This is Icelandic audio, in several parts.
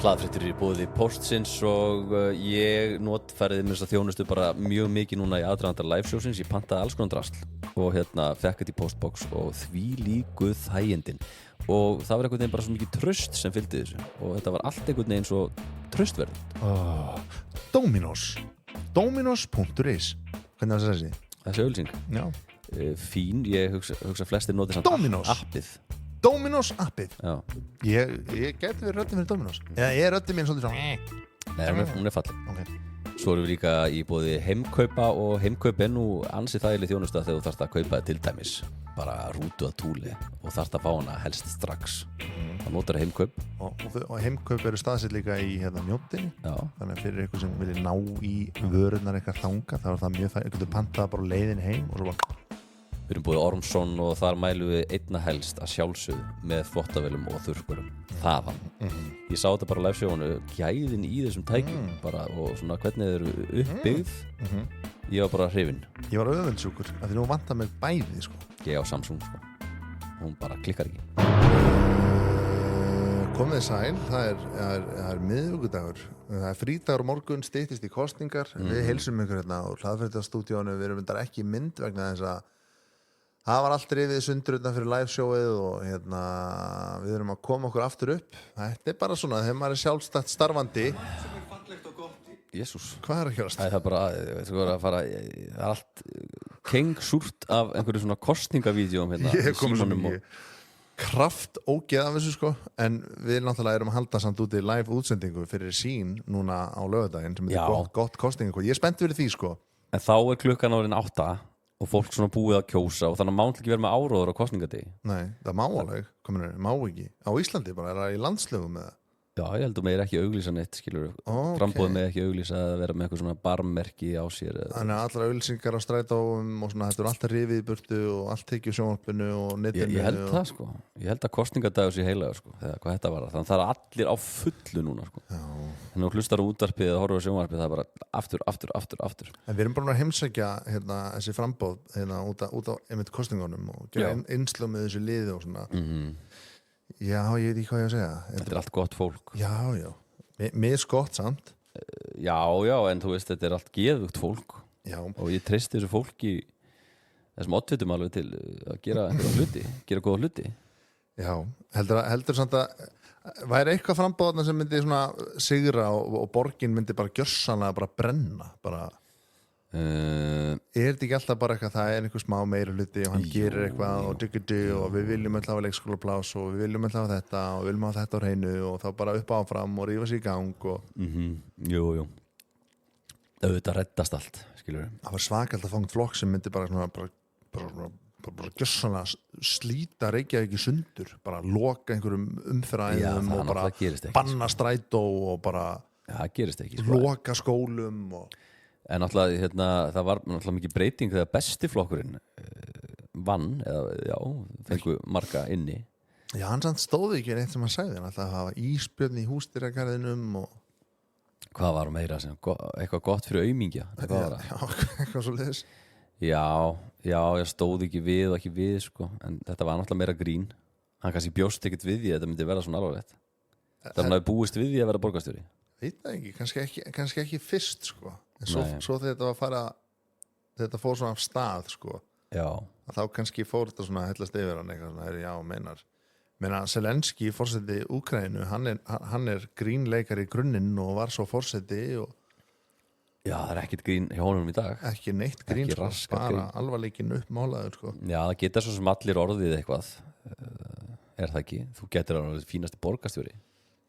Hlaðfréttir í boði Póstsins og ég notfærði mér þess að þjónustu bara mjög mikið núna í aðdraganda liveshowsins. Ég pantaði alls konar drasl og fekk þetta í postbox og því líku þægindin. Og það var einhvern veginn bara svo mikið traust sem fylgdi þessu og þetta var allt einhvern veginn svo traustverð. Dominos.is. Hvernig var þessi? Þessi auglýsing? Já. Fín, ég hugsa flestir noti samt appið. Dominos appið. Já. Ég gæti verið röddin fyrir Dominos. Eða röddin mín svolítið svona. Nei, hún er falleg. Okay. Svo erum við líka í boði heimkaupa og heimkaup nú ansið þægileg þjónusta þegar þú þarft að kaupa til dæmis bara rútu að túli og þarft að fá hana helst strax. Það notar heimkaup. Og heimkaup eru staðsett líka í Mjóddinni. Já. Þannig að fyrir ykkur sem vilja ná í vörurnar eitthvað þanga, þá það mjög það, ykkur pantaða bara leiðin heim og svo bara. Við erum búið Ormsson og þar mælum við einna helst að sjálfsögðu með þvottavélum og þurrkurum. Þaðan. Ég sá þetta bara á liveshowinu, gæðin í þessum tækjum bara og svona hvernig þeir eru uppbyggð. Ég var bara hrifinn. Ég var öfundsjúkur, af því nú vantar mig bæði, sko. Ég á Samsung, sko. Hún bara klikkar ekki. Komið sæl, það er miðvikudagur. Það er frídagur morgun, styttist í kosningar. Við heilsum ykkur hérna á Hlaðfréttastúdíónu. Við erum þetta ekki í mynd vegna þess að það var allt rifið sundur utan fyrir liveshowið og við erum að koma okkur aftur upp. Þetta er bara svona, þegar maður er sjálfstætt starfandi. Jésús. Hvað er að hjórast? Það er bara, það er allt kengsúrt af einhverju svona kostningavídeóum hérna. Ég hef komið svo mikið kraft ógeð af þessu, sko. En við náttúrulega erum að halda samt úti live útsendingu fyrir sín núna á laugardaginn sem er gott kostningu. Ég er spennt fyrir því, sko. En þá er klukkan orðin 8 og fólk svona búið að kjósa og þannig að má ekki vera með áróður á kosningadegi. Nei, það má alveg, má ekki. Á Íslandi bara, er það í landslögum með það? Já, ég held að meir ekki auglýsa neitt, skilur. Okay. Frambóðið með ekki auglýsa að vera með eitthvað svona barmmerki á sér. Þannig að allra auglýsingar á strætóum og svona, þetta er alltaf rifið í burtu og allt tekið sjónvarpinu og netinu. Ég held það, sko. Ég held að kosningadagur sé heilagur, sko, þegar hvað þetta var. Þannig að það er allir á fullu núna, sko. Já. Þannig að hlustar á útvarpið eða horfur á sjónvarpið, það er bara aftur. En við erum bara að heimsækja þessi frambóð út á einmitt kosningunum og gera innslög með þessu liði og svona. Já, ég veit ekki hvað ég að segja. Þetta er allt gott fólk. Já. Misgott samt. Já, en þú veist, þetta er allt geðugt fólk. Já. Og ég treysti þessu fólki, þessum oddvitum alveg til að gera einhverja hluti, gera góða hluti. Já, heldur samt að væri eitthvað frambóðna sem myndi svona sigra og borgin myndi bara gjörsanlega bara brenna, bara. Er þetta ekki alltaf bara eitthvað, það er einhver smá meiri hluti og hann gerir eitthvað og við viljum öll hafa leikskólaplás og við viljum öll hafa þetta og við viljum hafa þetta á hreinu og þá bara upp áfram og rífa sig í gang og... Jú. Auðvitað reddast allt, skilur við. Það var svakalt að fanga flokk sem myndi bara gjörsanlega slíta Reykjavík í sundur, bara loka einhverjum umferðaræðum og bara banna strætó og bara loka skólum og... En náttúrulega, það var náttúrulega mikið breyting þegar besti flokkurinn vann, eða fengu marga inni. Já, hann samt stóði ekki neitt sem hann sagði, hann ætlaði að hafa ísbjörn í húsdýragarðinum og... Hvað var meira sem, eitthvað gott fyrir aumingja? Já, eitthvað svo leiðis. Já, ég stóði ekki við og ekki við, sko, en þetta var náttúrulega meira grín. Hann kannski bjóst ekkert við því að þetta myndi vera svona alvarlegt. Það hann hafi búist við því að vera borgarstjóri. Veit það ekki, kannski ekki fyrst, sko. En svo þegar þetta var að fara, þetta fór svona af stað, sko. Já. Þá kannski fór þetta svona að hellast yfir hann eitthvað svona, meina Zelenski, forseti Úkraínu, hann er grínleikari í grunninn og var svo forseti og... Já, það er ekkert grín hjá honum í dag. Ekki neitt grín, sko, bara alvarleikin uppmálaður, sko. Já, það geta svo sem allir orðið eitthvað. Er það ekki? Þú getur að vera fínasti borgarstjóri.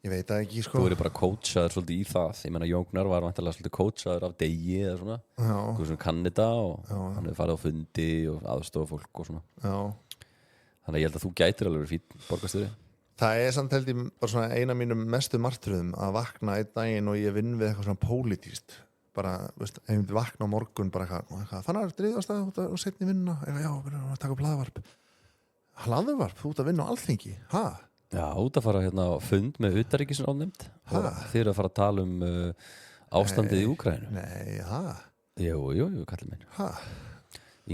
Ég veit það ekki, sko. Þú eru bara coachaður svolítið í það. Ég meina, Jóngnar var vantarlega svolítið coachaður af Degi eða svona. Já. Þú sem kann þetta og hann hefur farið á fundi og aðstofa fólk og svona. Já. Þannig að ég held að þú gætir alveg fín borgarstjóri. Það er samt held ég bara svona eina mínum mestu martröðum að vakna einn daginn og ég vinn við eitthvað svona pólitískt. Bara, veist, ég myndi vakna á morgun bara eitthvað. Fannar, driðast það út og setni vinna. Já, við erum að taka upp hlaðvarp. Hlaðvarp? Þú ert að vinna á Alþingi? Ha? Já, út að fara á fund með utanríkisráðnefnd og þið eru að fara að tala ástandið í Úkraínu. Nei, Jú, kallið minn.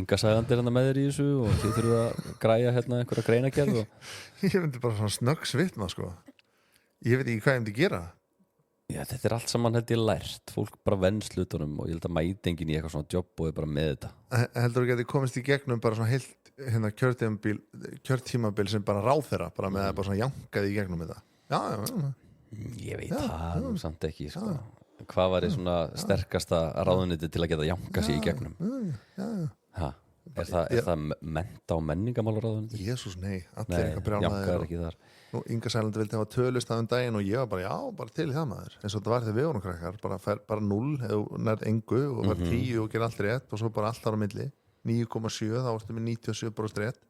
Inga Sæland er með þér í þessu og þið þurfum að græja einhverja greinagerð og... Ég myndi bara svona snöggsvitna, sko. Ég veit ekki hvað ég myndi gera. Já, þetta allt saman held ég lært fólk bara venst hlutunum og ég held að mæti enginn í eitthvað svona jobb og er bara með þetta Heldur þú geti komist í gegnum bara svona heilt kjörtímabil sem bara ráðherra bara með að bara svona jankaði í gegnum þetta já. Ég veit það nú samt ekki sko. Hvað var svona sterkasta ráðuniti til að geta janka sig í gegnum ha? Er það mennta- og menningamálaráðuniti? Jésús, nei, allir eitthvað brjálaðir janka er ekki þar Nú, Inga Sæland vildi hafa tölustaf daginn og ég var bara, já, bara til í það maður eins og þetta var þegar við vorum krakkar bara 0 eða nær engu og var 10 og gera allt rétt og svo bara allt ára milli 9,7, þá varstu með 97% rétt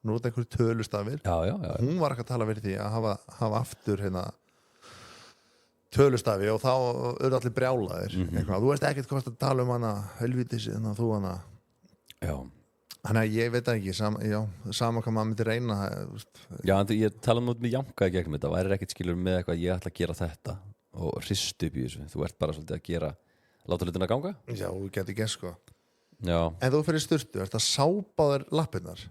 nú er þetta einhverju tölustafir já. Hún var ekki að tala verið því að hafa aftur tölustafi og þá eru allir brjálaðir þú veist ekkert hvað að tala hana helvítis en þú hana Já Þannig að ég veit ekki, sama hvað maður myndi reyna Já, en ég tala út með jankaði gegnum þetta væri ekkert skilur með eitthvað, ég ætla að gera þetta og hristu upp í þessu, þú ert bara svolítið að gera láta hlutina ganga? Já, þú getur ekki sko Já En þú fyrir sturtu, ert að sápa þér lappirnar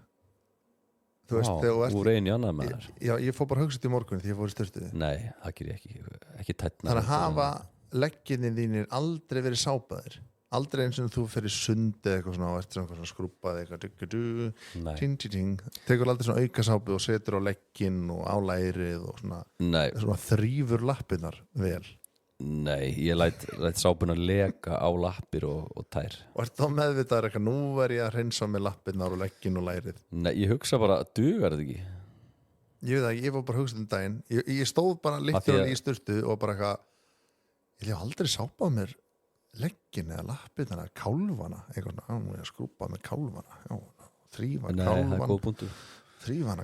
Þú veist, þegar þú ert úr einu í annað með þér Já, ég fór bara hugsað í morgun því ég fór í sturtu Nei, það ger ég ekki tætna Þannig að hafa legginni þínir aldrei verið sápaðir Aldrei eins og þú fyrir sundi eða eitthvað svona og ert svona skrúpað eitthvað tekur aldrei svona aukasápu og setur á legginn og á lærið og svona þrýfur lappirnar vel Nei, ég læt sápuna leka á lappir og tær Og ert þá meðvitaður eitthvað nú er ég að hreinsa með lappirnar og legginn og lærið Nei, ég hugsa bara, dugar þetta ekki? Ég veit ekki, ég var bara hugsað daginn Ég stóð bara littur í sturtu og bara eitthvað Ég hef aldrei sápað mér leggin eða lappirnar eða kálfana eitthvað, ég skrúpa með kálfana þrýfa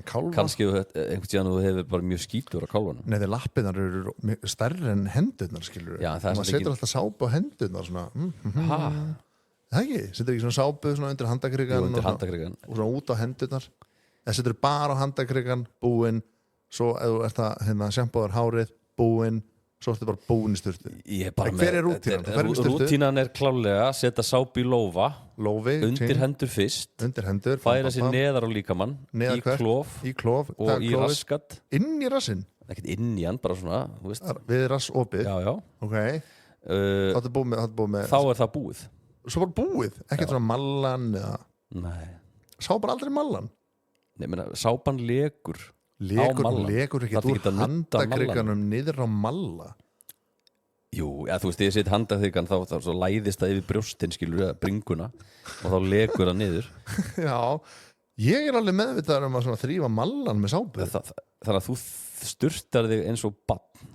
kálfan kannski einhvern tíðan þú hefur bara mjög skítur á kálfanum Nei, þegar lappirnar eru stærri en hendurnar skilur Já, maður setur alltaf sápu á hendurnar svona, það ekki, setur ekki svona sápu svona undir handakrigan og svona út á hendurnar eða setur bara á handakrigan, búinn svo ef þú ert að sjampóður hárið, búinn svo ertu bara búin í sturtu Hver er rútínan? Rútínan er klálega að setja sápu í lófi undir hendur fyrst færa sér neðar á líkamann í klof og í raskat inn í rassinn? Ekkert inn í hann, bara svona við rassopið? Já okay. Þá er það búið Svo bara búið? Ekkert svona mallan? Nei Sá bara aldrei mallan? Nei, sápan lekur Lekur ekki úr handakriganum niður á malla Jú, þú veist, ég set handakrigan þá svo læðist það yfir brjóstin skilur bringuna og þá lekur það niður Já, ég er alveg meðvitaður að þrífa mallan með sápu Þannig að þú sturtar þig eins og barn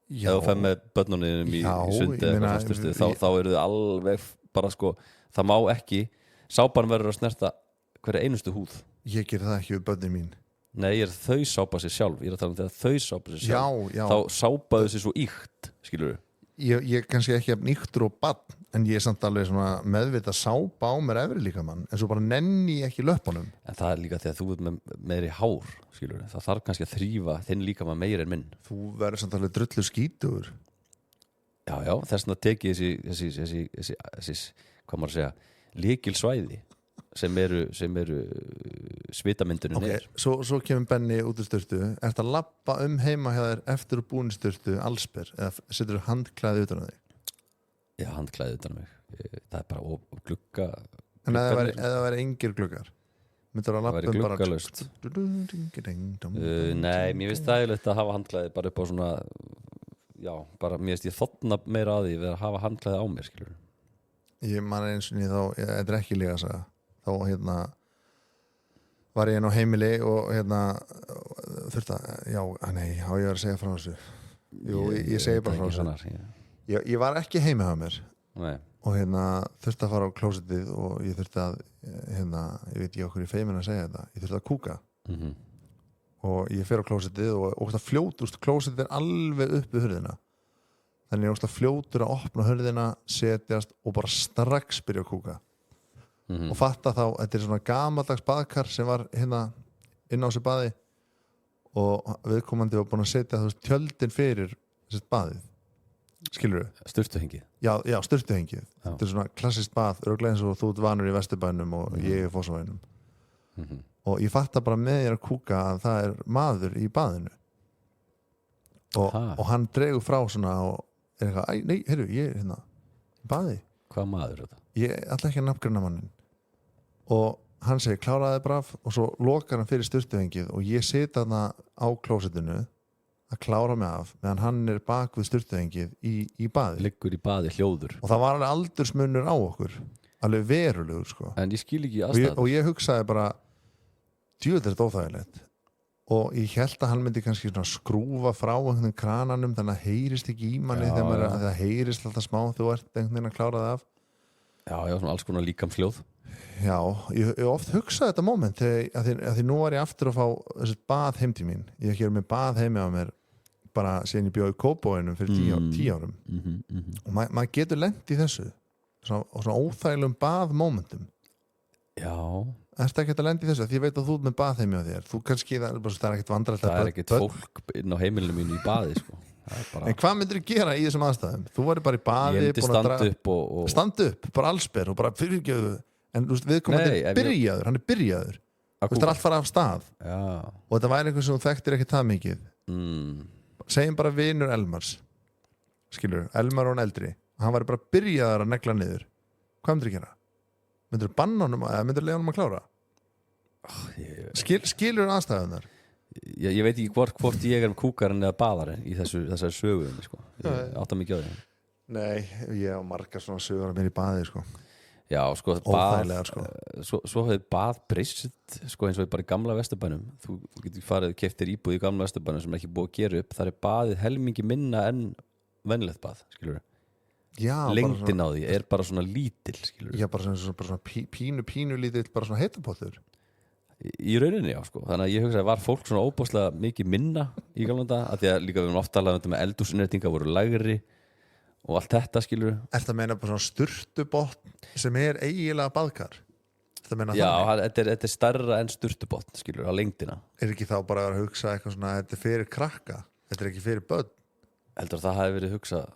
ef þú fær með börnunum í sundi þá eru þið alveg bara það má ekki sápan verður að snerta hverja einustu húð Ég ger það ekki við börnin mín Nei, þau sápa sér sjálf Ég er að tala þegar þau sápa sér sjálf Já. Þá sápaðu sér svo íkt, skilur Ég kannski ekki að íktur og bann En ég er samt alveg meðvitað sápa á mér efri líkamann En svo bara nenni ekki löpunum En það er líka þegar þú ert með meiri hár skilur, það þarf kannski að þrífa þinn líkamann meir en minn Þú verður samt alveg drullu skítugur Já, þess vegna tekið þessi hvað maður að segja lykilsvæði sem eru svitamyndunum okay. Svo kemur Benni út í sturtu Ertu að labba heima hjá þér eftir að búin í sturtu allsber eða setur þú handklæði utan á þig? Já, handklæði utan á mig Það er bara glugga En eða það væri engir gluggar myndir að labba bara gluggalaust Nei, mér finnst það eiginlega að hafa handklæði bara upp á svona bara mér finnst ég þotna meira að því við að hafa handklæði á mér skilur Ég man eins og þá þetta er ekki líka að segja þá var ég á heimili og þurfti að ég var að segja frá þessu ég segi bara frá þessu ég var ekki heima hjá mér og þurfti að fara á klósettið og ég þurfti að ég veit ekki okkur í feimin að segja þetta ég þurfti að kúka og ég fer á klósettið og það fljótur klósettið er alveg upp við hurðina þannig ég fljótur að opna hurðina setjast og bara strax byrja að kúka og fatta þá, þetta er svona gamaldags baðkar sem var inn á sér baði og viðkomandi var búin að setja tjöldin fyrir baðið skilurðu? Sturtuhengið? Já, sturtuhengið þetta er svona klassist bað, örugglega eins og þú ert vanur í Vesturbænum og ég í Fossavoginum og ég fatta bara með þér að kúka að það er maður í baðinu og hann dregur frá svona er eitthvað, æ, nei, heyrðu, ég er hérna í baði, Hvað maður er þetta? ég ætla ekki að nafngreina mannin og hann segir kláraði braf og svo lokar hann fyrir sturtuvengið og ég sita þarna á klósettinu að klára mig af meðan hann er bak við sturtuvengið í baði Liggur í baði hljóður og það var alveg aldursmunur á okkur alveg verulegur sko En ég skil ekki og aðstæður ég hugsaði bara djúvel er þetta óþægilegt og ég held að hann myndi kannski svona skrúfa frá einhvern krananum þannig að heyrist ekki í manni Já, þegar maður, já. að það heyrist alltaf smá þú ert einhvern veginn að klára það af Já, svona alls konar líkamsljóð Já, ég oft hugsaði þetta moment að því nú var ég aftur að fá þessi bað heim til mín ég er með bað heimi á mér bara síðan ég bjóði í Kópavoginu fyrir 10 árum og maður getur lent í þessu svona óþægilegum baðmomentum Já, Ertu ekki að lenda í þessu? Því ég veit að þú ert með bað heimi á þér þú kannski, það er ekkert vandrætt það er ekkert fólk inn á heimilinu mínu í baði sko. Það er bara En hvað myndir þú gera í þessum aðstæðum? Þú væri bara í baði Ég myndi búin að standa upp og Standa upp, bara allsber og bara fyrirgjöðu en þú veist, viðkomandi Nei, er ef ég- byrjaður, hann er byrjaður að Þú veist, það er allt fara af stað Já, og þetta væri einhver sem þú þekktir ekki það mikið segjum bara vinur Elmars skilur, Elmar og hann eldri og hann væri bara byrjaður að negla niður hvað myndir þú gera? Myndir þú banna honum eða myndir þú leiða honum að klára? Skilur aðstæðunar? ég veit ekki hvort ég er kúkarinn eða baðarinn í þessari sögu sko. Ég átta mikið á því Nei, ég á margar svona sögur að mér í baði sko. Já, sko, Óþægilegar, sko. Svo hefði bað breyst sko, eins og bara í gamla Vesturbænum þú getur farið og keftir íbúð í gamla Vesturbænum sem er ekki búið að gera upp þar er baðið helmingi minna en venjulegt bað, skilur Já, lengdin á því er bara svona lítil, skilur Já, bara svona pínu lítill bara svona heitapottur í rauninni, já, sko, þannig að ég hugsa að var fólk svona óbúslega mikið minna í gamla dag, að því að líka við erum oft talað með eldhúsinnréttingar voru lægri og allt þetta, skilur Ertu að meina bara svona sturtubotn sem er eiginlega baðkar? Ertu að meina Já, þannig? þetta er stærra en sturtubotn, skilur, á lengdina Er ekki þá bara að hugsa eitthvað svona þetta er fyrir krakka, þetta er ekki fyrir börn heldur að það hafi verið hugsað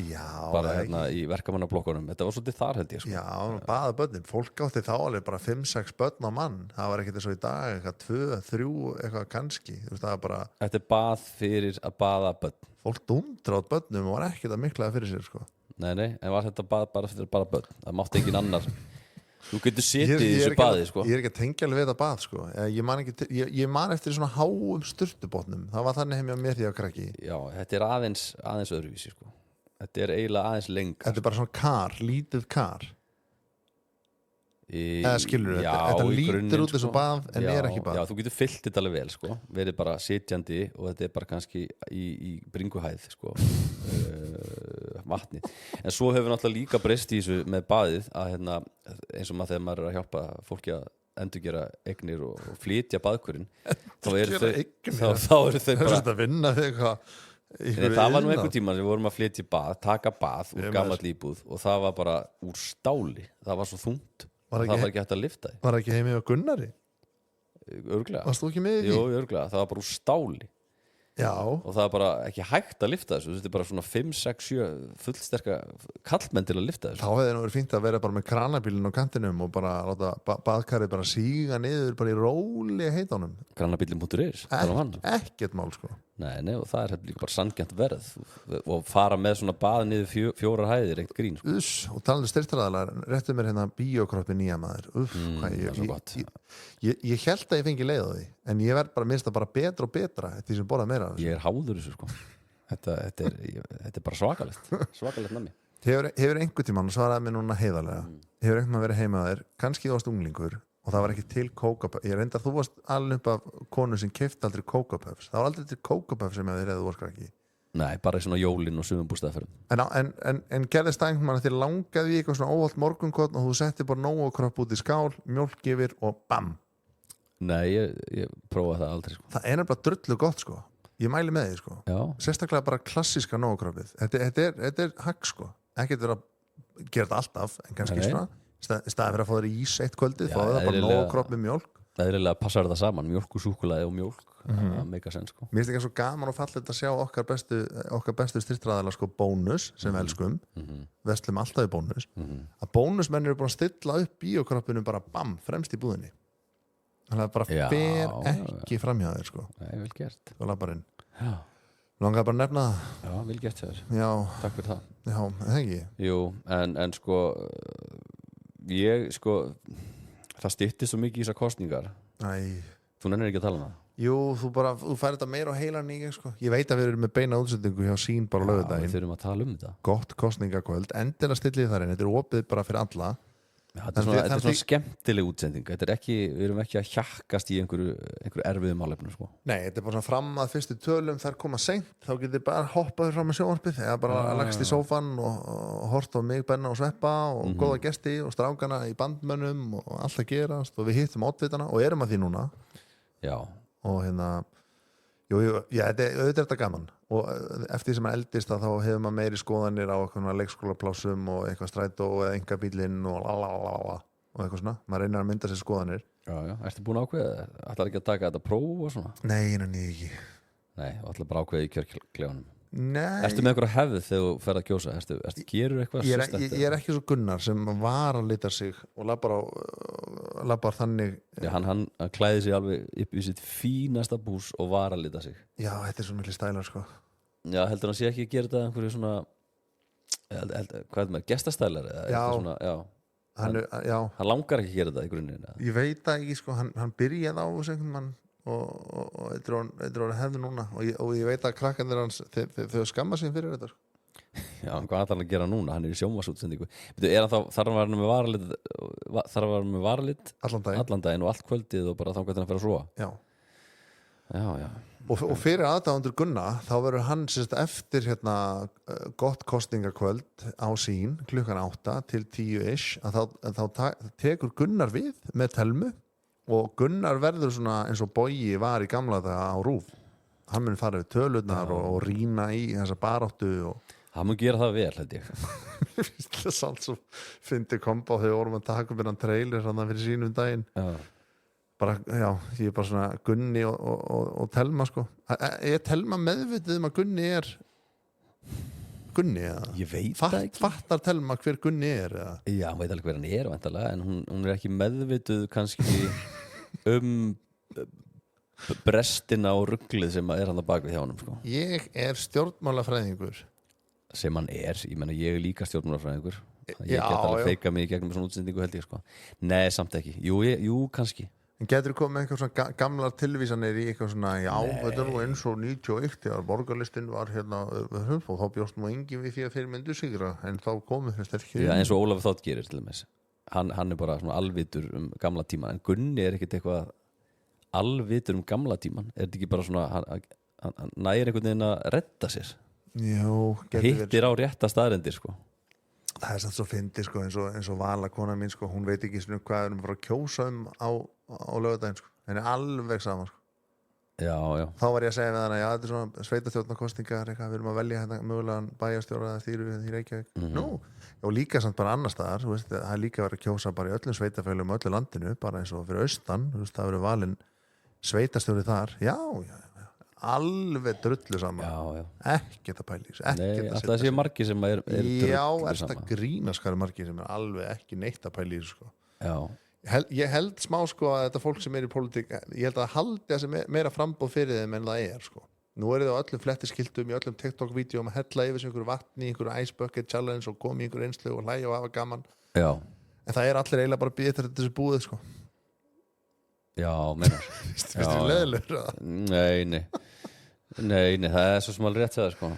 Já, bara það hérna í verkamannablokkunum þetta var svolítið þar, held ég, sko Já, baða börnin, fólk átti þá alveg bara 5-6 börn á mann, það var ekkert eins og í dag eitthvað 2-3, eitthvað kannski þú veist, það var bara, Þetta er bað fyrir að baða börn fólk dúndrátt börnum og var ekkert að miklaða fyrir sér sko. Nei, en var þetta bað bara fyrir að baða börn það mátti engin annar Þú getur Ég setið í er þessu ekki baði, sko ég er ekki að tengja alveg við þetta bað sko. ég man eftir svona háum sturtubotnum, það var þannig heim hjá mér því að krakki Já, þetta er aðeins öðruvísi, sko Þetta er eiginlega aðeins lengra Þetta er bara svona kar, lítið kar eða skilur Já, þetta í lítur grunninn, út eins og bað en er ekki bað Já, þú getur fyllt þetta alveg vel, sko Verið bara sitjandi og þetta er bara kannski í bringuhæð, sko vatni En svo hefur náttúrulega líka breyst í þessu með baðið að hérna, eins og maður þegar maður er að hjálpa fólki að endurgera eignir og flytja baðkurinn þá eru Endurgera eignir? þau það er bara svona að vinna við eitthvað Nei, það var nú einhver tíma sem við vorum að flytja í bað taka bað úr Ég gamall íbúð og það var bara úr stáli það var svo þungt Var og ekki- það var ekki hægt að lifta var ekki heimið á Gunnari, því örglega, varst þú ekki með í því? jú, örglega, það var bara úr stáli Já, og það var bara ekki hægt að lifta þessu þetta er bara svona 5, 6, 7 fullsterka kallmenn til að lifta þá þessu hefði nú verið fínt að vera bara með kranabílinn á kantinum og bara láta baðkarið bara síga niður bara í róli heitunum grannabílin.is, það var hann ekkert mál sko Nei, og það er líka bara sanngjarnt verð og fara með svona bað niður 4 hæðir, eitt grín, sko. og talandi styrtraðalar, réttu mér hérna bíókroppi nýja maður það er svo gott. ég held að ég fengi leið á því en ég verð bara minnst að bara betra og betra því sem borða meira af þessu. Ég er háður þessu, sko þetta er bara svakalegt nammi hefur einhver tímann, svaraði mér núna heiðarlega hefur einhvern veginn verið heima á þér kannski þú varst unglingur og það var ekki til kókapöf ég reyndar þú varst alveg upp af konu sem keypti aldrei kókapöfs það var aldrei til kókapöf sem hefur þér eða þú varst ekki Nei, bara í svona jólin og sumarbústaðferðum en gerðist það einhvern mann þér langaði í eitthvað svona óvalt morgunkotn og þú setti bara nógu kropp út í skál mjólk yfir og bam Nei, ég prófaði það aldrei, sko það er nefnilega drullu gott sko ég mæli með því sko Já, sérstaklega bara klassíska nógu kroppið þetta er hagg sko ekkert verið að gera þetta alltaf en kannski Nei. svona í staði fyrir að fá þér ís eitt kvöldið Já, fá þér bara eðlilega. nógu kropp með mjólk eðlilega passar það saman, mjólk og súkkulaði og mjólk það meika senn, sko mér finnst ekki svo gaman og fallegt að sjá okkar bestu styrtraðalega sko bónus sem við elskum vestlum alltaf í bónus að bónusmenn eru búin að stilla upp bíókroppinu bara bam, fremst í búðinni þannig að bara Já, fer ekki framhjá þér sko Nei, vel gert og labbar inn Já, Langaði bara að nefna það. Já, vel gert þér. Já, Takk fyrir það. já, það ekki. Jú, en sko ég sko það styttist svo mikið í þessar kosningar. Æ. Þú nennir ekki að tala um það. Jú, þú færi þetta meira á heilan í sko. Ég veit að við erum með beina útsendingu hjá Sín bara Við laugardaginn. þurfum að tala um þetta. Gott kosningakvöld, endilega stillið þar inn. Þetta er opið bara fyrir alla. Já, þetta er svona skemmtileg útsending. Þetta er ekki, við erum ekki að hjakkast í einhverju erfiðu málefnu sko. Nei, þetta er bara svona fram að fyrstu tölum þar koma seint, þá getur bara hoppaður fram með sjónvarpið eða bara lagst í sófan og hort á mig, Benna og Sveppa og góða gesti og strákana í bandmönnum og allt að gerast og við hittum oddvitana og erum að því núna. Já. Og þetta er þetta gaman og eftir því sem maður eldist þá hefur maður meiri skoðanir á eitthvað leikskólaplássum og eitthvað strætó eða engabílinn og eitthvað svona, maður reynir að mynda sér skoðanir. Já, ertu búin að ákveða? Ætlar ekki að taka þetta próf og svona? Nei, ekki. Nei, ætlar bara að ákveða í kjörklefanum. Nei. Ertu með einhverja hefð þegar þú ferð að kjósa? Gerur eitthvað ég er ekki svo Gunnar sem var að lita sig og labbar þannig. Já, hann klæði sig alveg upp í sitt fínasta bús og var að lita sig. Já, þetta er svo miklu stælar sko. Já, heldur hann sé ekki að gera þetta einhverju svona hvað er með, gestastælar? Já. Svona, já. Hann langar ekki að gera þetta í grunninn. Ég veit það ekki sko, hann byrjaði á þessu einhvern mann og þetta er hefði núna og ég veit að krakkandir hans þau skamma sig fyrir þetta sko. Já, hvað ætlar hann að gera núna? Hann er í sjónvarpsútsendingu. Þarf hann að vera með varalit allan daginn og allt kvöldið og bara þangað til hann fer að sofa. Já. Og fyrir aðdáendur Gunna þá verður hann eftir gott kosningakvöld á Sín klukkan 8 til 10 að þá tekur Gunnar við með Telmu og Gunnar verður svona eins og Bogi var í gamla daga á RÚV. Hann mun fara við tölurnar og rýna í þessa baráttu og hann mun gera það vel, held ég. Það er allt svo fyndi kompa þegar við vorum að taka upp innan trailer þannig fyrir sínum daginn. Bara, já, ég er bara svona Gunni og Telma sko. Er Telma meðvitið að Gunni er Gunni eða? Ég veit það ekki. Fattar Telma hver Gunni er eða? Já, hann veit alveg hver hann er væntanlega, en hún er ekki meðvituð kannski brestina og ruglið sem er hann að baka við hjá honum sko. Ég er stjórnmálafræðingur. Sem hann er, ég meina ég er líka stjórnmálafræðingur. Ég get alveg feika mig í gegnum svona útsendingu held ég sko. Nei, samt ekki. Jú, kannski. En getur þú komið með eitthvað svona gamlar tilvísanir í eitthvað svona, þetta er nú eins og 91 þegar borgarlistinn var og þá bjóst nú enginn við því að þeir myndu sigra, en þá komið þess ekki. Já, eins og Ólafur Þótt gerir til dæmis. Hann er bara svona alvitur gamla tíma, en Gunni er ekkert eitthvað alvitur gamla tíman. Er þetta ekki bara svona, hann nægir einhvern veginn að redda sér? Jú, hittir á rétta staðrendir sko. Það er samt svo fyndið sko, eins og Vala kona mín sko, hún veit ekki hvað við erum bara að kjósa á laugardaginn sko, henni er alveg saman sko. Já. Þá var ég að segja við hana, þetta er svona sveitarstjórnarkosningar við erum að velja mögulegan bæjarstjóra eða þýru í Reykjavík. Og líka samt bara annars staðar, það er líka verið að kjósa bara í öllum sveitarfélögum öllu landinu, bara eins og fyrir austan, það verið valinn sveitarstjóri þar, já alveg drullu saman. Já. Ekkert að pæla í þessu. Nei, alltaf sé margir sem er drullu saman. Já, þetta grínaskari margir sem er alveg ekki neitt að pæla í þessu sko. Já. Ég held smá sko að þetta fólk sem er í pólitík, ég held að haldi þessi meira frambóð fyrir þeim en það er sko. Nú er það á öllum flettiskiltum, í öllum TikTok-vídeóum að hella yfir sig einhverju vatni, einhverju ice bucket challenge og koma í einhverju einslu og hlæja og hafa gaman. Já. En það er allir eiginlega bara að bíða þetta þessu búið sko. Já, meinar. Finnst þér leiðilegur? Nei, það er svo sem alveg rétt það sko.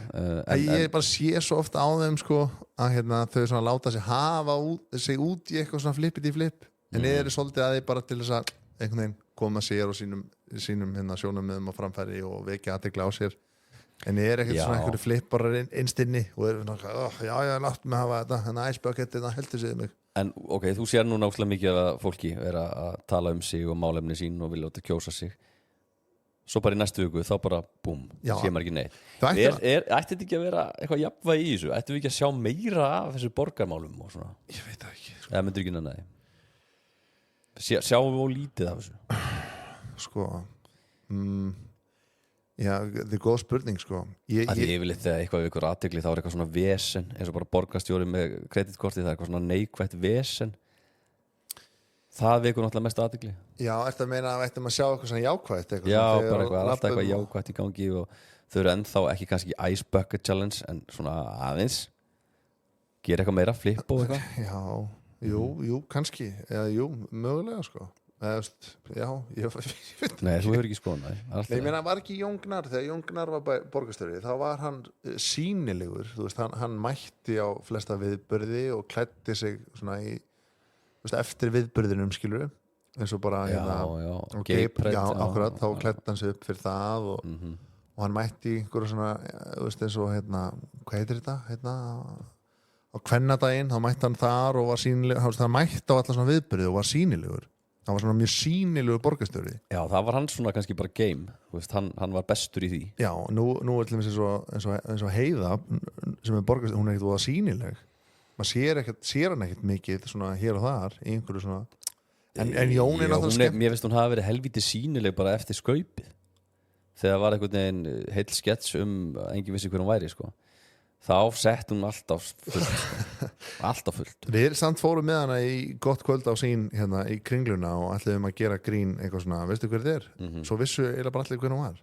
Ég bara sé svo ofta á þeim sko að þau svona láta sig hafa sig út í eitthvað svona flippity-flip en er svolítið að þeir bara til þess að einhvern veginn koma sér og sínum sjónarmiðum á framfæri og vekja athygli á sér en er ekkert svona einhverju flipparar innstinni og er já, látt mig hafa þetta en icebucket, heldur sig mig. En ok, þú sér nú náttúrulega mikið að fólki vera að tala sig og málefni sín og vilja láta kjósa sig. Svo bara í næstu viku, þá bara búm, sé maður ekki neitt. Ætti þetta ekki að vera eitthvað jafnvægi í þessu? Ættum við ekki að sjá meira af þessu borgarmálum og svona? Ég veit það ekki. Eða myndir ekki næði? Sjáum við og lítið af þessu? Sko, já, þetta er góð spurning, sko. Ég vil eitthvað við ykkur athygli, þá er eitthvað svona vesen, eins og bara borgarstjóri með kreditkorti, það er eitthvað svona neikvætt vesen. Það vekur náttúrulega mest athygli. Já, ertu að meina að ættum að sjá eitthvað svona jákvætt? Já, bara alltaf eitthvað jákvætt í gangi og þau eru ennþá ekki kannski Ice Bucket Challenge en svona aðeins gera eitthvað meira, flip og eitthvað Já, jú, kannski eða jú, mögulega sko eða, já, ég veit Nei, þú hefur ekki skoðan Nei, ég meina, var ekki Jóngnar, þegar Jóngnar var borgarstjóri, þá var hann sýnilegur, þú veist, hann mætti á flesta viðburði og klæddi sig svona í, þú veist, eftir viðburðinum, skilur eins og bara Já, og Gay Gabe, Pride, já, já, akkurat, þá já. klæddi hann sig upp fyrir það og hann mætti í einhverju svona, þú veist, eins og hvað heitir þetta, á kvennadaginn, þá mætti hann þar og var sýnilegur, hann mætti á alla svona viðburði og var sýnilegur hann var svona mjög sýnilegur borgarstjóri Já, það var hann svona kannski bara game þú veist, hann var bestur í því Já, nú er til dæmis eins og Heiða sem er borgarstjóri, hún er ekkert voða sýnileg maður sér hann ekkert mikið svona hér og þar í einhverju svona en Jón er náttúrulega skemmt Mér finnst hún hafa verið helviti sýnileg bara eftir skaupið þegar var einhvern veginn heill skets engin vissi hver hún væri sko. Þá sett hún alltaf fullt sko. Alltaf fullt Við samt fórum með hana í gott kvöld á sín hérna í Kringluna og ætluðum að gera grín eitthvað svona, veistu hver þetta er? Svo vissu eiginlega bara allir hver hún var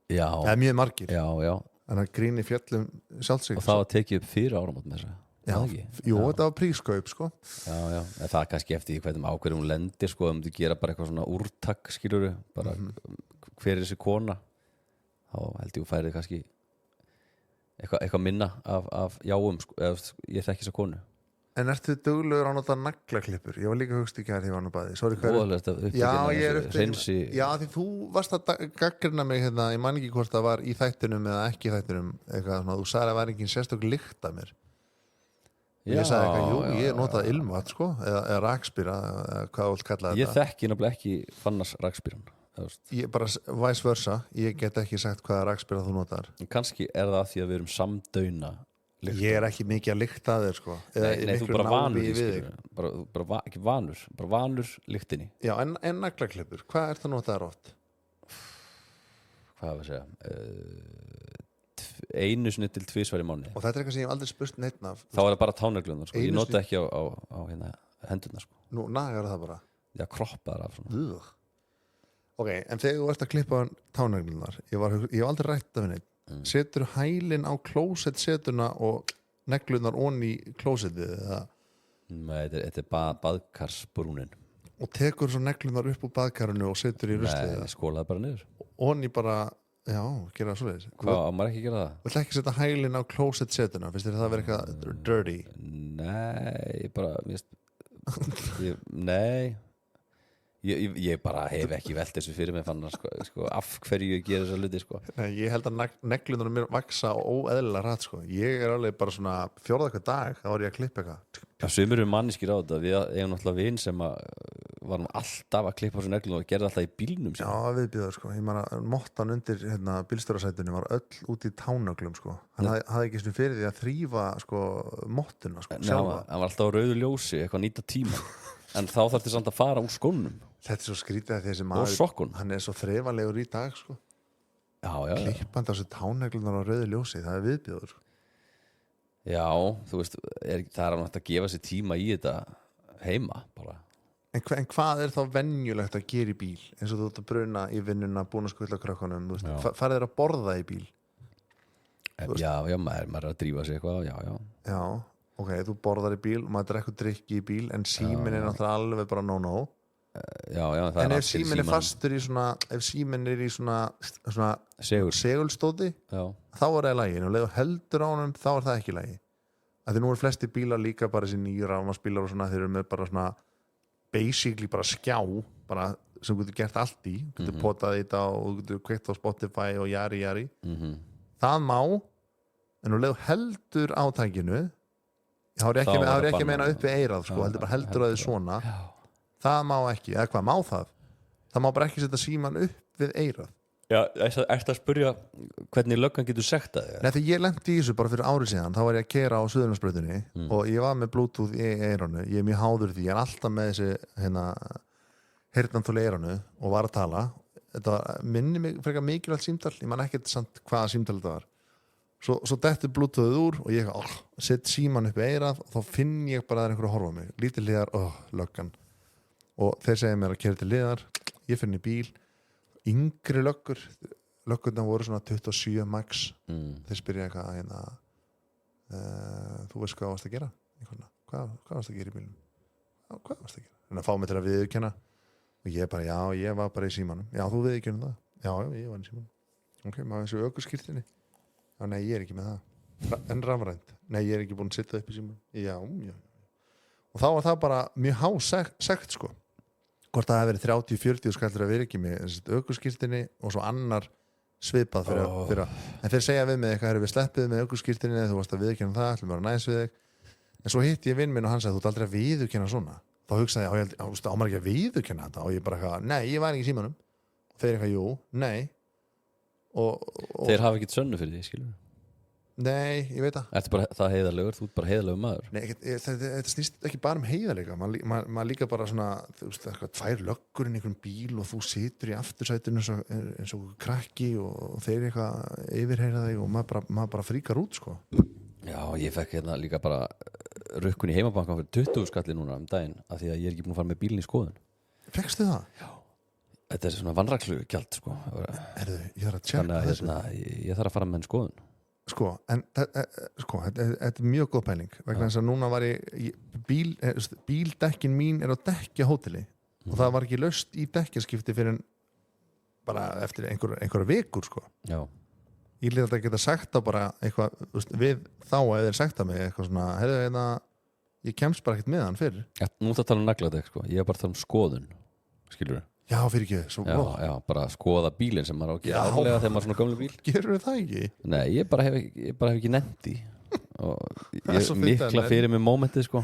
Já, eða mjög margir, já en að grín í fjöllum sjálfsig Og það var tekið upp fyrir áramót með þessa Já, jú, þetta var prískaup sko Já, en það er kannski eftir því hvernig ákveður hún lendir sko, þú gera bara eitthvað svona úrtak skilurðu, bara hver er þessi kona þá held ég að færið kannski eitthvað minna af jáum sko, ég þekki þessa konu En ertu duglegur á nota naglaklippur? Ég var líka hugst ekki að því var nú bæði Sorry, Voðalegt að Já, ég er hreinsi Já, því þú varst að gaggrina mig hérna, ég man ekki hvort það var í þættunum eða ekki í þættunum eitthvað svona, þú sagði að það var engin sérstök lykt af mér Ég sagði eitthvað, jú, ég notaði ilmvatn sko, eða rakspýra, eða hvað þú vilt kalla þetta Ég þekki nefnilega ekki Fannars rakspýran Ég bara, vice versa, ég get ekki sagt hvaða rakspýra þú notar Kannski er það því að við erum samdauna Ég er ekki mikið að lykta að þér sko Nei, þú bara vanur því skilur ekki vanur, bara vanur lyktinni Já, en naglaklippur, hvað er það notaðar oft? Hvað var að segja einu sinni til 2 í mánuði Og þetta er eitthvað sem ég hef aldrei spurt neitt af Þá er það bara táneglunum sko. Ég Einu nota ekki á hérna, hendurna sko. Nú, nagar það bara Já, kroppaðar af svona Ok, en þegar þú ert að klippa tánaglunar ég hef aldrei rætt af henni Setur hælinn á klósettsetuna og neglunar onni í klósettið eða Nei, þetta er baðkarsbrúnin og tekur svo neglunar upp úr baðkarinu og setur í ruslið Nei, skólaði bara niður onni bara, já, gera það svoleiðis Hvað, á maður ekki að gera það? Vill ekki setja hælinn á klósettsetuna finnst þér það vera eitthvað dirty? Nei, bara Nei Ég bara hef ekki velt þessu fyrir mig fann sko, af hverju ég gera þessa hluti sko. Nei, ég held að neglunar mér vaksa óeðlilega rætt sko. Ég er alveg bara svona fjórða hver dag þá er ég að klippa eitthvað Sumir eru manniskir á þetta við eigum náttúrulega vin sem varum alltaf að klippa þessu neglum og gerði alltaf í bílnum Já, viðbjöður sko. Ég man að mottan undir bílstjórasætinu var öll út í tánaglum sko. Hann hafði ekki svona fyrir því að þrýfa sko, mottuna sko, sjálfa Hann var alltaf á rauðu ljósi eitthvað nýta tíma en þá þarf þetta samt að fara úr skónum Þetta er svo skrítið að þessi og maður sokkun hann er svo þrefalegur í dag sko. Já Klippandi á þessu táneglunar á rauðu ljósi það er viðbjöður sko. Já, þú veist, það er að gefa sér tíma í þetta heima bara En hvað er þá venjulegt að gera í bíl eins og þú ert að bruna í vinnuna búin að skvilla krökkunum farið þér að borða í bíl Já, maður er að drífa sig eitthvað Já, ok, þú borðar í bíl og maður drekkur drykki í bíl en síminn er náttúrulega alveg bara no Já, það En er ef síminn er fastur í svona ef síminn er í svona segulstóti þá er það í lagi og leður heldur á honum þá er það ekki í lagi Því nú er flesti bílar líka bara þessi nýra rafmagnsbílar og svona þeir eru með bara svona basically bara skjá bara sem þú getur gert allt í getur potað í þetta og þú getur kveikt á Spotify og jari það má en þú leður heldur á tækinu þá er ekki að meina upp við eirað sko, heldur að þið svona það má ekki, eða hvað má það má bara ekki setja síman upp við eirað Já, ertu að spyrja hvernig löggan getur sagt það? Nei, þegar ég lendi í þessu bara fyrir árið síðan þá var ég að keyra á Suðurlandsbrautinni og ég var með Bluetooth í eiranu ég er mjög háður því, ég er alltaf með þessi heyrnartól í eiranu og var að tala þetta minni mig frekar mikilvægt símtal ég man ekkert samt hvaða símtal þetta var svo dettur Bluetoothið úr og ég set síman upp í eirað og þá finn ég bara að það er einhver að horfa á mig lítið hliðar, löggan og þeir segja mér að keyra til hliðar ég finn í bíl yngri löggur löggurnar voru svona 27 max þeir spyrja eitthvað hérna, þú veist hvað varst að gera hvað varst að gera í bílnum hvað varst að gera, þannig að fá mig til að viðurkenna og ég bara, já, ég var bara í símanum já, þú viðurkennum það, já, ég var í símanum ok, maður þessu ökuskírtinni já, nei, ég er ekki með það en rafrænt, nei, ég er ekki búin að setja upp í símanum já og þá var það bara mjög sekt sko hvort það hefði verið 30-40 skallur að vera ekki með ökuskírtinni og svo annar svipað fyrir en þeir segja við mig eitthvað við sleppið með ökuskírtinni þú varst að viðurkenna það, ætlum að vera næs við þig en svo hitti ég vinn minn og hann sagði þú ert aldrei að viðurkenna svona þá hugsaði ég ámar ekki að viðurkenna þetta og ég bara eitthvað, nei, ég var ekki í símanum og þeir eitthvað, jú, nei og þeir hafa ekkert sönnu fyrir því, skilur nei, ég veit það heiðarlegur, þú ert bara heiðarlegur maður nei, þetta snýst ekki bara heiðarleika maður líka bara svona þú veist, eitthvað, tvær löggur inn í einhvern bíl og þú situr í aftursætinu eins og krakki og þeir eitthvað yfirheyra þig og maður bara fríkar út sko. Já, ég fekk hérna líka bara rukkun í heimabankan fyrir 20 skalli núna daginn af því að ég er ekki búin að fara með bílinn í skoðun Fékkstu það? Já, þetta er svona vanræklu gjald sko. Ég þarf að tjekka þessu ég þarf að fara með en skoðun Sko, en þetta er mjög góð pæling vegna þess að núna var bíldekkin mín er á dekkja hóteli og það var ekki laust í dekkjaskipti fyrir en bara eftir einhverja vikur sko. Já. Ég lítið að geta sagt það bara eitthvað við þá að þeir sagt það mig eitthvað svona, heyrðu, ég kemst bara ekkert með hann fyrir Nú það tala um nagladekk sko. Ég er bara að tala um skoðun skilur Já, fyrir ekki, svo já, bara skoða bílinn sem maður á að gera árlega þegar maður er svona gömlu bíl Gerur það ekki? Nei, ég bara hef ekki nefnt í og ég mikla fyrir mig mómentið sko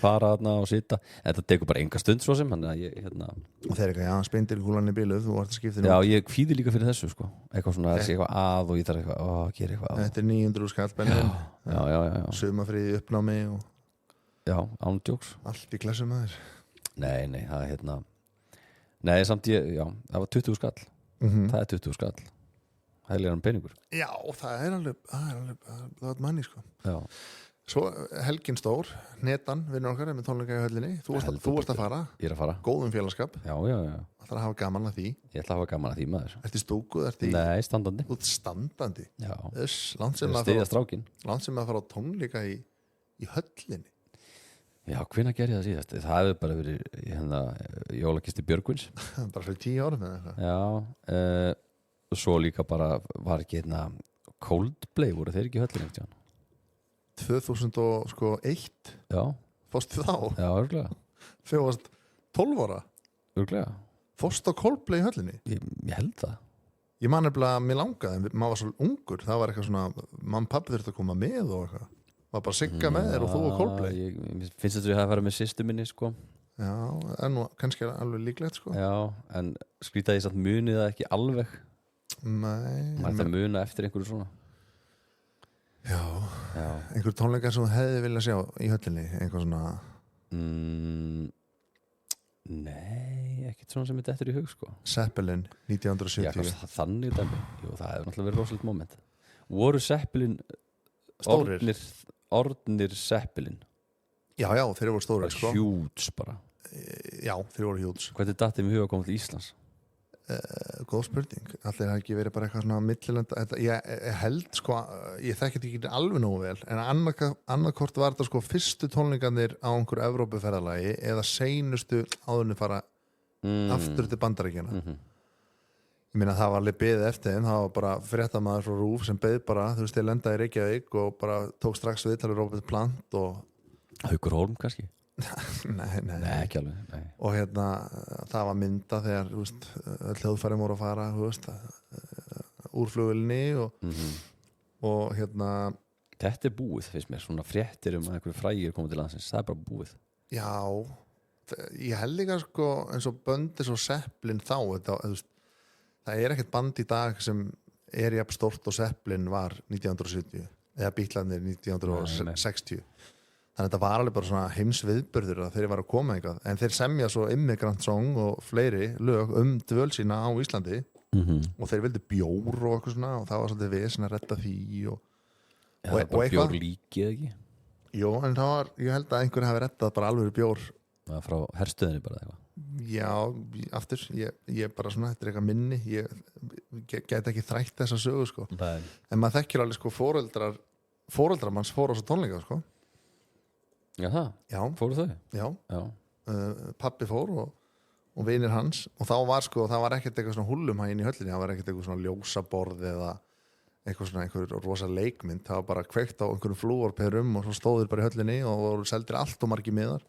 fara þarna og sita en þetta tekur bara enga stund svo sem þannig að ég og þeir eitthvað, já, speindir kúlan í bíluð þú vart að skipta Já, ég kvíði líka fyrir þessu sko eitthvað svona, þessi eitthvað að og ég þarf eitthvað að gera eitthvað að Þetta er 900 skall bennin Já. Sumafríði uppnámi og Já, ándjóks allt í klessum að þér Nei, það er Nei, samt já, það var 20 skall Það er 20 skall Hæglegar peningur Já, það er alveg það var manni sko Já. Svo helgin stór, Netan vinnur okkar með tónleika í höllinni þú varst að fara, Ég er að fara góðum félagskap Já Það er að hafa gaman að því Ég ætla að hafa gaman að því maður Ertu stúkuð, Nei, standandi Þú ert standandi Já Langt sem Stiðja strákin að fara á tónleika í höllinni Já, hvenær gerði það síðast? Það hefði bara verið jólakisti Björgvins Bara fyrir 10 árum eða eitthvað Já, svo líka bara var ekki Coldplay, voru þeir ekki í höllinni eftir 2001 Já Fórstu þá? Já, örglega Þegar þú varst 12 ára Örglega Fórstu á Coldplay í höllinni? Ég held það Ég man nefnilega að mér langaði en maður var svo ungur, það var eitthvað svona mamma og pappi þurfti að koma með og eitthvað var bara sigga með þér og þú og Coldplay Ég finnst þetta að ég hafa farið með systur minni sko. Já, en nú kannski er alveg líklegt sko. Já, en skrýta ég satt munið það ekki alveg Nei Maður það muna eftir einhverju svona Já. Einhver tónleikar sem þú hefði viljað sjá í höllinni eitthvað svona Nei, ekkert svona sem þetta eftir í hug sko. Zeppelin 1970 Já, þannig dæmi Jú, það hefur náttúrulega verið rosalegt moment Voru Zeppelin Stórir Orðnir Zeppelin Já, þeir voru stórir sko. Hjúts bara Já, þeir voru hjúts Hvernig dattið mér huga að koma til Íslands? Góð spurning Allir hafa ekki verið bara eitthvað svona millilenda ég held sko ég þekki þetta ekki alveg nógu vel en annarkort var þetta sko fyrstu tónleikarnir á einhverju Evrópuferðalagi eða seinustu áðurinn fara aftur til Bandaríkjana Ég meina það var alveg beðið eftir þeim það var bara fréttamaður frá RÚV sem beðið bara þú veist ég lendaði í Reykjavík og bara tók strax viðtalið Robert Plant og Haukur Hólm kannski? Nei, ekki alveg nei. Og það var mynda þegar öll hljóðfærin voru að fara úr flugvélni og Þetta er búið finnst mér svona fréttir að einhverju frægir komið til landsins það er bara búið Já, ég held líka sko eins og böndis og Zeppelin þá það er ekkert band í dag sem er jafn stórt og Zeppelin var 1970 eða Beatlandir 1960 Þannig að þetta var alveg bara svona heimsviðburður að þeir var að koma eitthvað en þeir semja svo Immigrant Song og fleiri lög dvöl sína á Íslandi og þeir vildu bjór og eitthvað svona og það var svolítið vesen að redda því og það er bara bjór líkið ekki? Jó, en það var, ég held að einhver hafi reddað bara alveg bjór frá herstöðinni bara eitthvað Já, aftur ég bara svona, þetta eitthvað minni ég get ekki þrætt þessa sögu sko. En maður þekkir alveg sko foreldrar manns fóru á svo tónleika sko. Já, það? Já. Fóru þau? Já. Pabbi fór og vinir hans og þá var sko, það var ekkert eitthvað svona húllumhægin í höllinni, það var ekkert eitthvað svona ljósaborð eða eitthvað svona einhver rosa leikmynd, það var bara kveikt á einhverjum flúorperum og svo stóður bara í höllinni og voru seldir allt og margir miðar.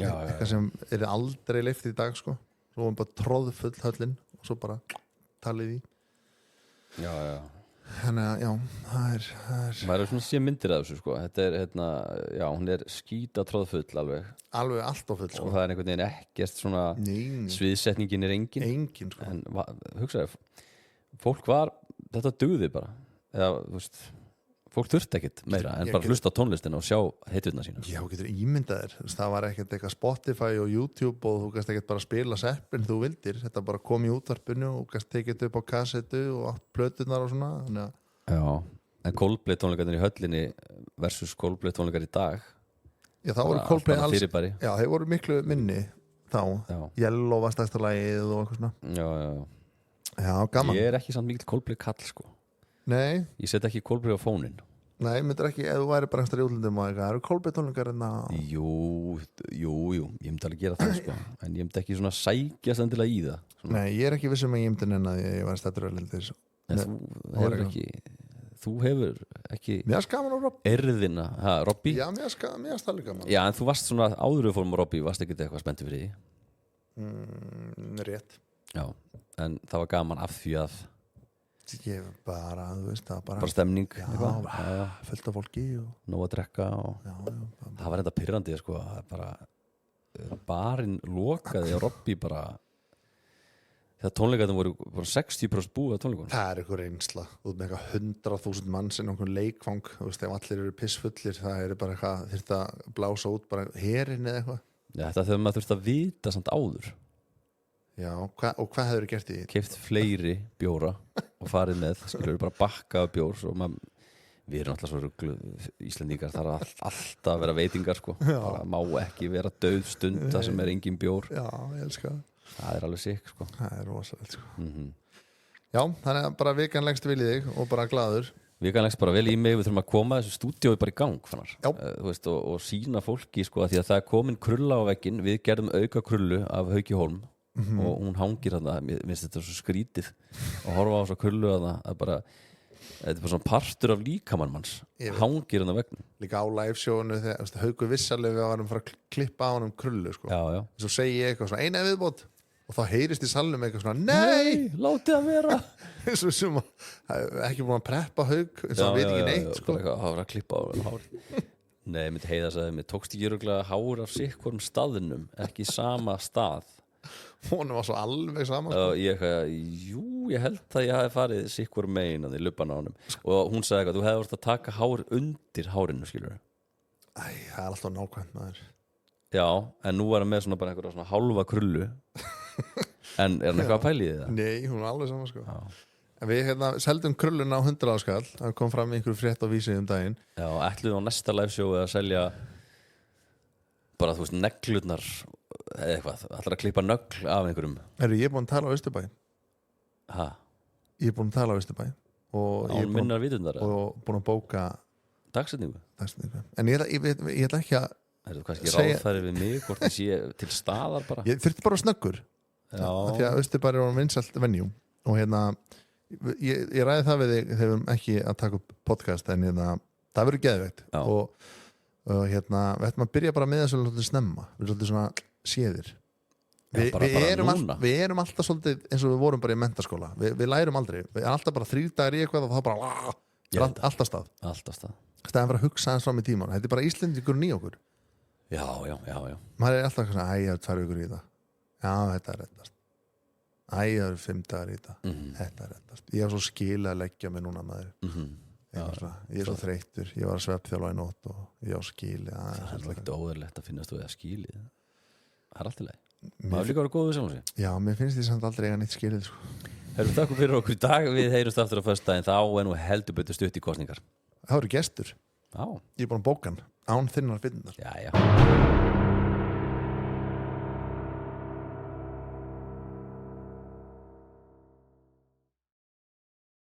Eitthvað sem er aldrei leyft í dag sko. Svo var bara tróðfull höllin og svo bara talið í. Já. Þannig að já, það er maður er svona sé myndir af þessu sko. Þetta er hérna, já, hún er skýta tróðfull alveg allt of full sko. Og það er einhvern veginn ekkert svona sviðsetningin er engin sko. En hugsaðu, fólk var, þetta dugði bara eða, þú veist, fólk þurfti ekkert meira en bara hlusta á tónlistina og sjá heiturna sína. Já, getur ímyndaðir, það var ekkert eitthvað Spotify og YouTube og þú gæst ekkert bara spila seppin þú vildir, þetta bara kom í útvarpinu og gæst tekið upp á kassetu og átt plötunar og svona. Já, en Coldplay tónleikarnir í höllinni versus Coldplay tónleikar í dag. Já, þá voru Coldplay alls, já, þeir voru miklu minni þá, Yellow var stærsta lagið og eitthvað svona. Já, gaman. Ég er ekki samt mikil Coldplay kall sko. Nei. Ég set ekki Coldplay á fónin. Nei, myndir ekki, ef þú væri bara einhverjum í útlöndum og eitthvað, eru Coldplay tónleikar en að... Jú, ég myndi alveg gera það sko, en ég myndi ekki svona sækjast endilega í það. Svona. Nei, ég er ekki vissum að ég myndi nenn að ég var stættur velildir. Þú hefur ekki... Mér skaman á Robbie. Erðina, Robbie? Já, mér skaman gaman. Já, en þú varst svona, áður við fórum á Robbie, varst ekki eitthvað spenntur fyrir því? Rétt. Já, en það var gaman af því að ég bara, þú veist, það bara stemning, fullt af fólki og nóg að drekka og það var enda pirrandi sko, bara barinn lokaði á Robbie bara þegar tónleikarnir voru bara 60% búið á tónleikunum. Það er eitthvað reynsla út með eitthvað 100.000 manns en einhvern leikfang, þú veist, ef allir eru pissfullir það er bara eitthvað, þyrfti að blása út bara herinn eða eitthvað. Já, þetta þegar maður þurfti að vita samt áður. Já, og hvað hefur þið gert í því? Keypt fleiri bjóra og farið með, skilur bara bakka af bjór og við erum alltaf svo ruglu Íslendingar, það er alltaf að vera veitingar sko, það má ekki vera dauð stund það sem er engin bjór. Já, ég elska það er alveg sikk sko. Það er rosalegt sko. Já, þannig að bara vikanlegst vil í þig og bara glaður. Vikanlegst bara vel í mig, við þurfum að koma þessu stúdíói bara í gang fannar. Þú veist, og sína fólki sko, að því að það er komin krulla á vegginn, við gerðum auka krullu af Hauki Hólm og hún hangir þarna, mér finnst þetta svo skrítið að horfa á þessa krullu þarna, þetta er bara svona partur af líkamann manns, hangir þarna vegginn. Líka á live-sjónu þegar Hauku vissalegu við varum að fara að klippa á hann um krullu sko. Já. Svo segi ég eitthvað svona, eina viðbót og þá heyrist í salnum eitthvað svona, nei, látið að vera eins og sem ekki búin að preppa Hauk eins og hann veit ekki neitt sko. Það var að klippa á hár. Nei, mitt Heiða sagði, mér tókst ekki örugglega hár af sikkorum staðnum, ekki sama stað. Hún var svo alveg sama sko. Ég held að ég hafi farið sikkur megin að því luppan á honum og hún sagði eitthvað, þú hefði vorst að taka hár undir hárinu, skilur. Það er alltaf nákvæmt maður. Já, en nú var hann með svona bara einhverja svona hálfa krullu en er hann eitthvað að pæla í það? Nei, hún var alveg sama sko. En við seldum krulluna á 100 áskall, það kom fram einhverju frétt á Vísi daginn. Já, ætluðum á næsta liveshow að selja bara, þú veist, neglurnar eða eitthvað, ætlar að klippa nögl af einhverjum. Ég er búin að tala á Austurbæ. Ég er búin að tala á Austurbæ og ég er búin að bóka dagsetningu. En ég ætla ekki að er þú kannski ráðfæri við mig hvort það sé til staðar bara? Ég þurfti bara snöggur því að Austurbæ er vinsælt venjú og ég ræði það við þig þegar við erum ekki að taka upp podcast en það verður geðveikt og við ætlum að byrja bara með þessu svolítið snemma, við erum svolítið svona séðir við erum alltaf svolítið eins og við vorum bara í menntaskóla við lærum aldrei, við erum alltaf bara 3 dagar í eitthvað og þá bara alltaf stað staðan fyrir að hugsa eins fram í tíman, þetta er bara Íslendingur í okkur. Já maður er alltaf svona, ég er 2 vikur í það já, þetta er reddast ég er 5 dagar í það þetta er reddast, ég er svo skil að leggja mig núna maður ég er svo þreyttur, ég var að svefnþjálfa í nótt og ég á skil það er ekkert óðurlegt að finnast þú eða skilið það er allt í lagi maður líka að vera góð við saman sig já, mér finnst því samt aldrei eiga neitt skilið sko. Herru, takk fyrir okkur í dag, við heyrumst aftur á föstudaginn þá er nú heldur betur stutt í kosningar það eru gestur, ég er búin að bóka hann án þinnar finnar já